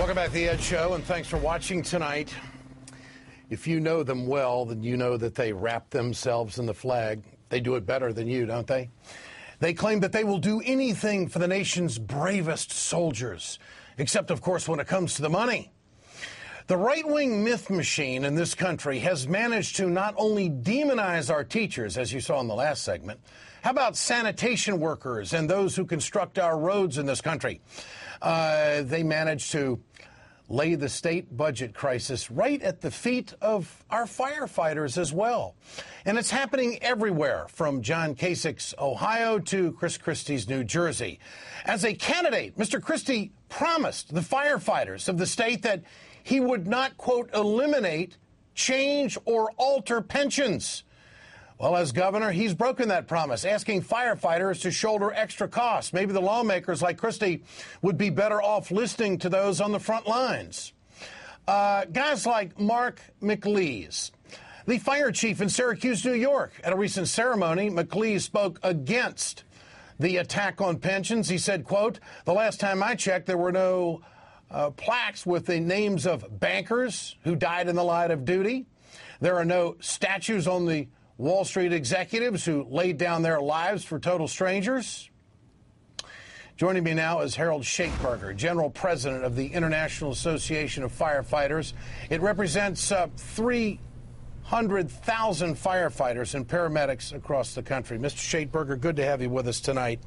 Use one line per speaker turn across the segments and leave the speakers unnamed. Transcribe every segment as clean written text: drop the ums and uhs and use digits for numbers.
Welcome back to The Ed Show, and thanks for watching tonight. If you know them well, then you know that they wrap themselves in the flag. They do it better than you, don't they? They claim that they will do anything for the nation's bravest soldiers, except, of course, when it comes to the money. The right-wing myth machine in this country has managed to not only demonize our teachers, as you saw in the last segment. How about sanitation workers and those who construct our roads in this country? They managed to lay the state budget crisis right at the feet of our firefighters as well. And it's happening everywhere, from John Kasich's Ohio to Chris Christie's New Jersey. As a candidate, Mr. Christie promised the firefighters of the state that he would not, quote, eliminate, change, or alter pensions. Well, as governor, he's broken that promise, asking firefighters to shoulder extra costs. Maybe the lawmakers like Christie would be better off listening to those on the front lines. Guys like Mark McLeese, the fire chief in Syracuse, New York. At a recent ceremony, McLeese spoke against the attack on pensions. He said, quote, "The last time I checked, there were no plaques with the names of bankers who died in the line of duty. There are no statues on the Wall Street executives who laid down their lives for total strangers." Joining me now is Harold Schaitberger, General President of the International Association of Firefighters. It represents 300,000 firefighters and paramedics across the country. Mr. Schaitberger, good to have you with us tonight.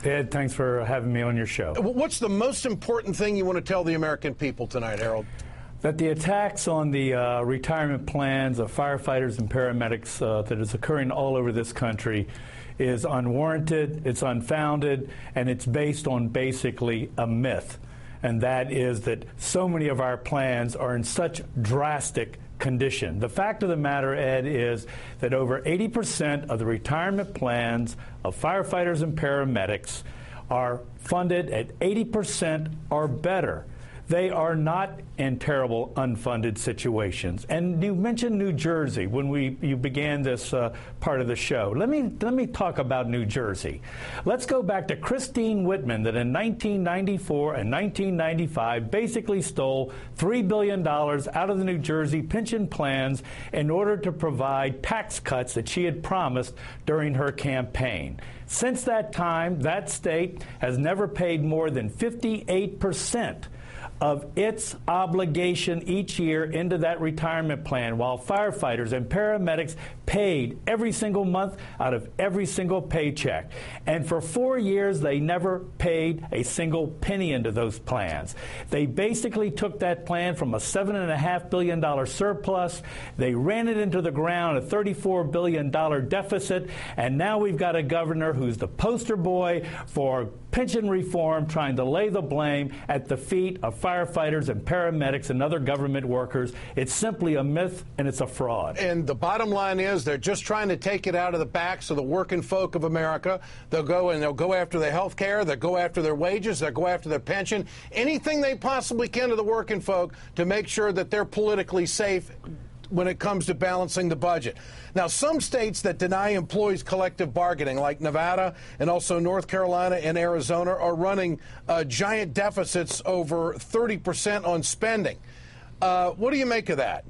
Ed, thanks for having me on your show.
What's the most important thing you want to tell the American people tonight, Harold?
That the attacks on the retirement plans of firefighters and paramedics that is occurring all over this country is unwarranted, it's unfounded, and it's based on basically a myth. And that is that so many of our plans are in such drastic condition. The fact of the matter, Ed, is that over 80% of the retirement plans of firefighters and paramedics are funded at 80% or better. They are not in terrible unfunded situations. And you mentioned New Jersey when you began this part of the show. Let me talk about New Jersey. Let's go back to Christine Whitman, that in 1994 and 1995 basically stole $3 billion out of the New Jersey pension plans in order to provide tax cuts that she had promised during her campaign. Since that time, that state has never paid more than 58% of its obligation each year into that retirement plan, while firefighters and paramedics paid every single month out of every single paycheck. And for 4 years, they never paid a single penny into those plans. They basically took that plan from a $7.5 billion surplus. They ran it into the ground, a $34 billion deficit, and now we've got a governor who's the poster boy for pension reform, trying to lay the blame at the feet of firefighters and paramedics and other government workers. It's simply a myth, and it's a fraud.
And the bottom line is they're just trying to take it out of the backs of the working folk of America. They'll go after their health care, they'll go after their wages, they'll go after their pension, anything they possibly can to the working folk to make sure that they're politically safe when it comes to balancing the budget. Now, some states that deny employees collective bargaining, like Nevada and also North Carolina and Arizona, are running giant deficits over 30% on spending. What do you make of that?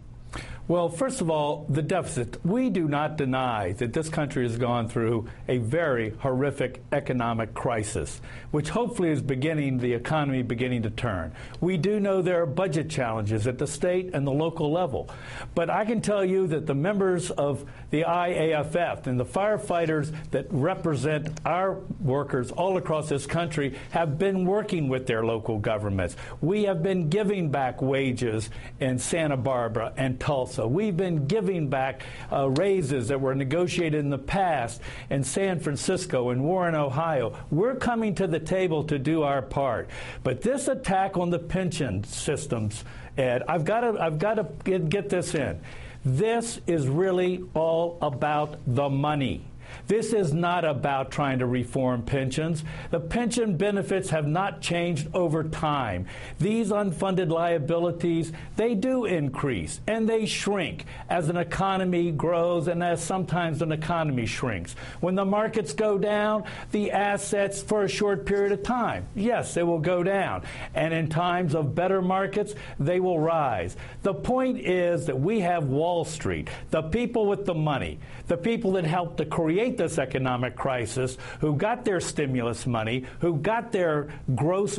Well, first of all, the deficit. We do not deny that this country has gone through a very horrific economic crisis, which hopefully is the economy beginning to turn. We do know there are budget challenges at the state and the local level. But I can tell you that the members of the IAFF and the firefighters that represent our workers all across this country have been working with their local governments. We have been giving back wages in Santa Barbara and Tulsa. We've been giving back raises that were negotiated in the past in San Francisco and Warren, Ohio. We're coming to the table to do our part. But this attack on the pension systems, Ed, I've got to get this in. This is really all about the money. This is not about trying to reform pensions. The pension benefits have not changed over time. These unfunded liabilities, they do increase and they shrink as an economy grows and as sometimes an economy shrinks. When the markets go down, the assets for a short period of time, yes, they will go down. And in times of better markets, they will rise. The point is that we have Wall Street, the people with the money, the people that helped to create this economic crisis, who got their stimulus money, who got their gross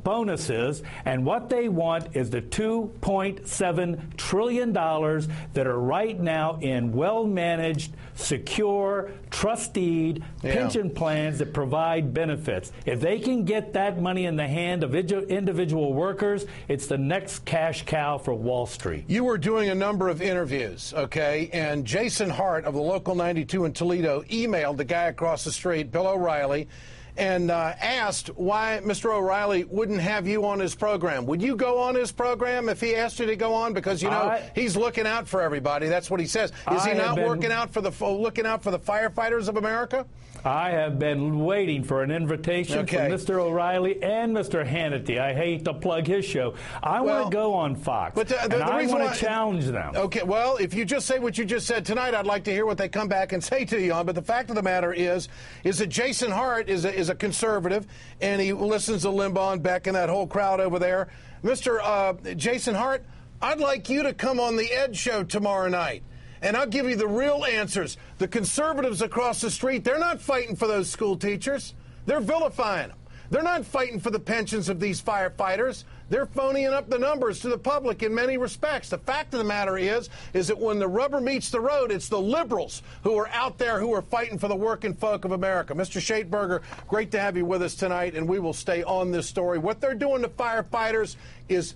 bonuses, and what they want is the $2.7 trillion that are right now in well-managed, secure, trusteed pension plans that provide benefits. If they can get that money in the hand of individual workers, it's the next cash cow for Wall Street.
You were doing a number of interviews, okay, and Jason Hart of the Local 92 in Toledo emailed the guy across the street, Bill O'Reilly, and asked why Mr. O'Reilly wouldn't have you on his program. Would you go on his program if he asked you to go on? Because, you know, he's looking out for everybody. That's what he says. Is he not looking out for the firefighters of America?
I have been waiting for an invitation from Mr. O'Reilly and Mr. Hannity. I hate to plug his show. I want to go on Fox, but and I want to challenge them. Okay, well, if you just say what you just said tonight, I'd like to hear what they come back and say to you on. But the fact of the matter is that Jason Hart is a conservative, and he listens to Limbaugh and Beck and that whole crowd over there. Mr. Jason Hart, I'd like you to come on the Ed Show tomorrow night. And I'll give you the real answers. The conservatives across the street, they're not fighting for those school teachers. They're vilifying them. They're not fighting for the pensions of these firefighters. They're phoning up the numbers to the public in many respects. The fact of the matter is that when the rubber meets the road, it's the liberals who are out there who are fighting for the working folk of America. Mr. Schaitberger, great to have you with us tonight, and we will stay on this story. What they're doing to firefighters is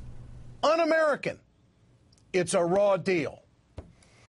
un-American. It's a raw deal.